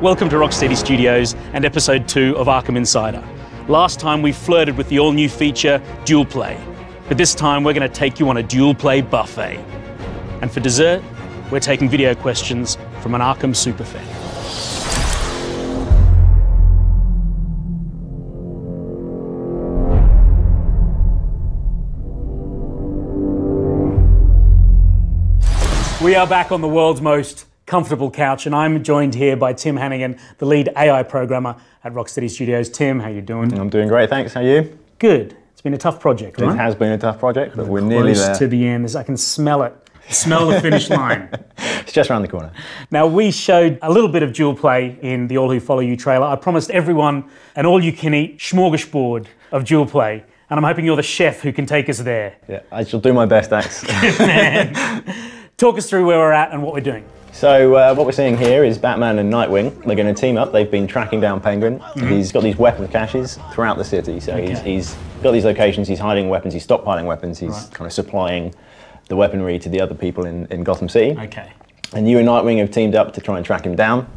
Welcome to Rocksteady Studios and episode 2 of Arkham Insider. Last time we flirted with the all-new feature, Dual Play. But this time we're going to take you on a Dual Play buffet. And for dessert, we're taking video questions from an Arkham superfan. We are back on the world's most comfortable couch, and I'm joined here by Tim Hannigan, the lead AI programmer at Rocksteady Studios. Tim, how you doing? I'm doing great, thanks. How are you? Good. It's been a tough project, right? It has been a tough project, but we're nearly there. Close to the end. I can smell it. Smell the finish line. It's just around the corner. Now, we showed a little bit of Dual Play in the All Who Follow You trailer. I promised everyone an all-you-can-eat smorgasbord of Dual Play, and I'm hoping you're the chef who can take us there. Yeah, I shall do my best, thanks. Good man. Talk us through where we're at and what we're doing. So what we're seeing here is Batman and Nightwing. They're going to team up. They've been tracking down Penguin. He's got these weapon caches throughout the city. So he's got these locations. He's hiding weapons. He's stockpiling weapons. He's kind of supplying the weaponry to the other people in Gotham City. Okay. And you and Nightwing have teamed up to try and track him down.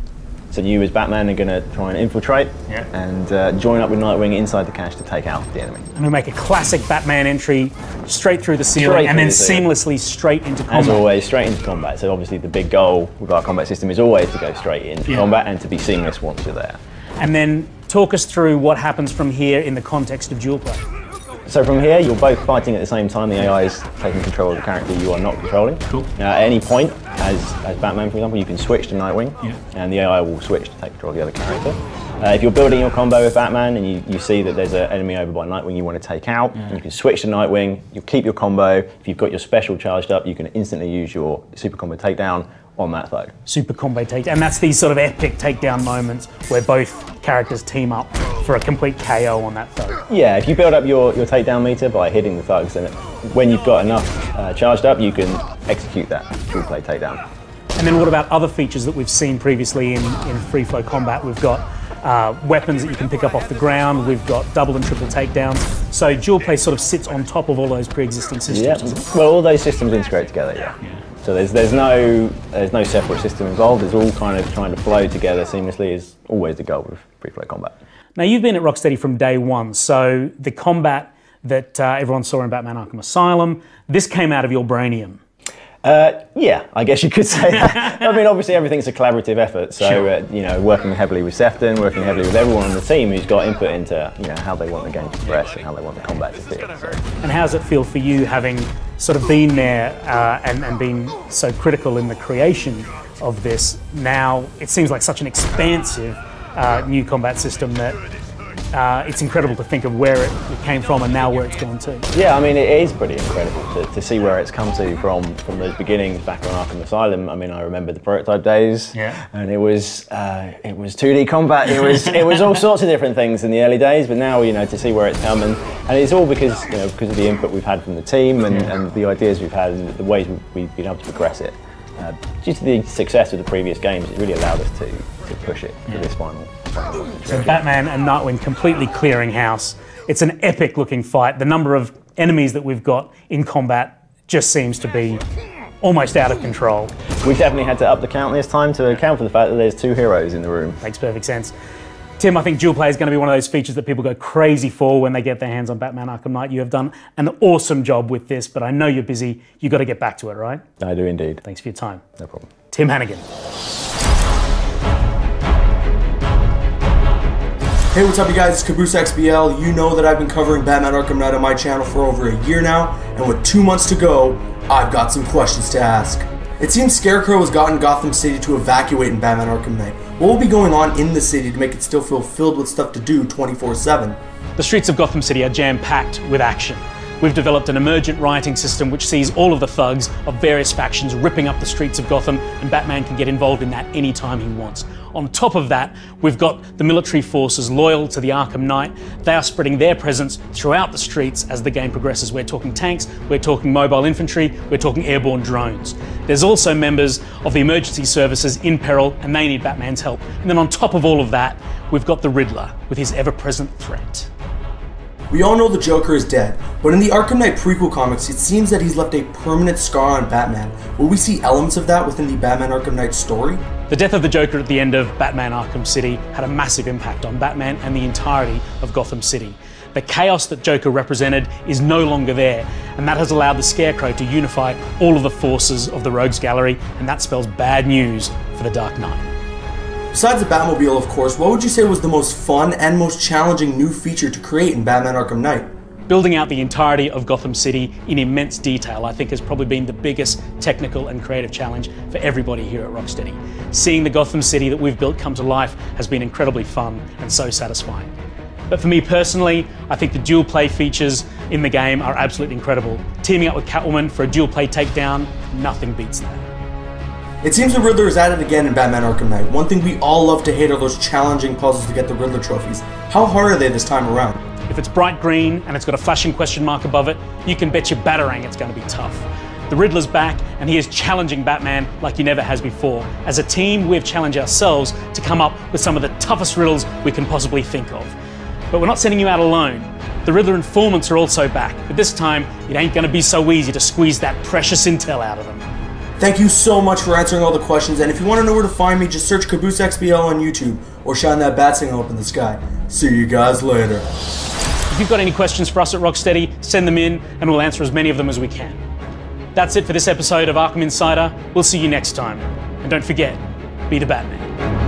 So you as Batman are going to try and infiltrate and join up with Nightwing inside the cache to take out the enemy. And we make a classic Batman entry straight through the ceiling and then seamlessly straight into combat. As always, straight into combat. So obviously the big goal with our combat system is always to go straight into combat and to be seamless once you're there. And then talk us through what happens from here in the context of Dual Play. So from here, you're both fighting at the same time. The AI is taking control of the character you are not controlling. Cool. At any point, as Batman, for example, you can switch to Nightwing, and the AI will switch to take control of the other character. If you're building your combo with Batman and you see that there's an enemy over by Nightwing you want to take out, you can switch to Nightwing, you'll keep your combo. If you've got your special charged up, you can instantly use your super combo takedown on that thug. Super combo takedown, and that's these sort of epic takedown moments where both characters team up for a complete KO on that thug. Yeah, if you build up your takedown meter by hitting the thugs, then when you've got enough charged up, you can execute that Dual Play takedown. And then what about other features that we've seen previously in free flow combat? We've got weapons that you can pick up off the ground, we've got double and triple takedowns. So Dual Play sort of sits on top of all those pre-existing systems. Yeah, well, all those systems integrate together, yeah. So there's no separate system involved. It's all kind of trying to flow together seamlessly is always the goal with free flow combat. Now you've been at Rocksteady from day one, so the combat that everyone saw in Batman Arkham Asylum, this came out of your brainium. Yeah, I guess you could say that. I mean, obviously everything's a collaborative effort, so you know, working heavily with Sefton, working heavily with everyone on the team who's got input into how they want the game to progress and how they want the combat to feel. So. And how does it feel for you, having sort of been there and been so critical in the creation of this? Now it seems like such an expansive new combat system that it's incredible to think of where it came from and now where it's gone to. Yeah, I mean, it is pretty incredible to see where it's come to from those beginnings back on Arkham Asylum. I mean, I remember the prototype days, and it was 2D combat. It was all sorts of different things in the early days, but now to see where it's come, and it's all because of the input we've had from the team and the ideas we've had and the ways we've been able to progress it. Due to the success of the previous games, it really allowed us to push it to this final. So Batman and Nightwing completely clearing house. It's an epic looking fight. The number of enemies that we've got in combat just seems to be almost out of control. We've definitely had to up the count this time to account for the fact that there's 2 heroes in the room. Makes perfect sense. Tim, I think Dual Play is going to be one of those features that people go crazy for when they get their hands on Batman Arkham Knight. You have done an awesome job with this, but I know you're busy. You've got to get back to it, right? I do indeed. Thanks for your time. No problem. Tim Hannigan. Hey, what's up you guys, it's CabooseXBL. You know that I've been covering Batman Arkham Knight on my channel for over a year now, and with 2 months to go, I've got some questions to ask. It seems Scarecrow has gotten Gotham City to evacuate in Batman Arkham Knight. What will be going on in the city to make it still feel filled with stuff to do 24/7? The streets of Gotham City are jam-packed with action. We've developed an emergent rioting system which sees all of the thugs of various factions ripping up the streets of Gotham, and Batman can get involved in that anytime he wants. On top of that, we've got the military forces loyal to the Arkham Knight. They are spreading their presence throughout the streets as the game progresses. We're talking tanks, we're talking mobile infantry, we're talking airborne drones. There's also members of the emergency services in peril, and they need Batman's help. And then on top of all of that, we've got the Riddler with his ever-present threat. We all know the Joker is dead, but in the Arkham Knight prequel comics, it seems that he's left a permanent scar on Batman. Will we see elements of that within the Batman Arkham Knight story? The death of the Joker at the end of Batman Arkham City had a massive impact on Batman and the entirety of Gotham City. The chaos that Joker represented is no longer there, and that has allowed the Scarecrow to unify all of the forces of the Rogues Gallery, and that spells bad news for the Dark Knight. Besides the Batmobile, of course, what would you say was the most fun and most challenging new feature to create in Batman Arkham Knight? Building out the entirety of Gotham City in immense detail, I think, has probably been the biggest technical and creative challenge for everybody here at Rocksteady. Seeing the Gotham City that we've built come to life has been incredibly fun and so satisfying. But for me personally, I think the dual play features in the game are absolutely incredible. Teaming up with Catwoman for a dual play takedown, nothing beats that. It seems the Riddler is at it again in Batman Arkham Knight. One thing we all love to hate are those challenging puzzles to get the Riddler trophies. How hard are they this time around? If it's bright green and it's got a flashing question mark above it, you can bet your batarang it's going to be tough. The Riddler's back and he is challenging Batman like he never has before. As a team, we've challenged ourselves to come up with some of the toughest riddles we can possibly think of. But we're not sending you out alone. The Riddler informants are also back, but this time it ain't going to be so easy to squeeze that precious intel out of them. Thank you so much for answering all the questions, and if you want to know where to find me, just search CabooseXBL on YouTube or shine that bat signal up in the sky. See you guys later. If you've got any questions for us at Rocksteady, send them in and we'll answer as many of them as we can. That's it for this episode of Arkham Insider. We'll see you next time. And don't forget, be the Batman.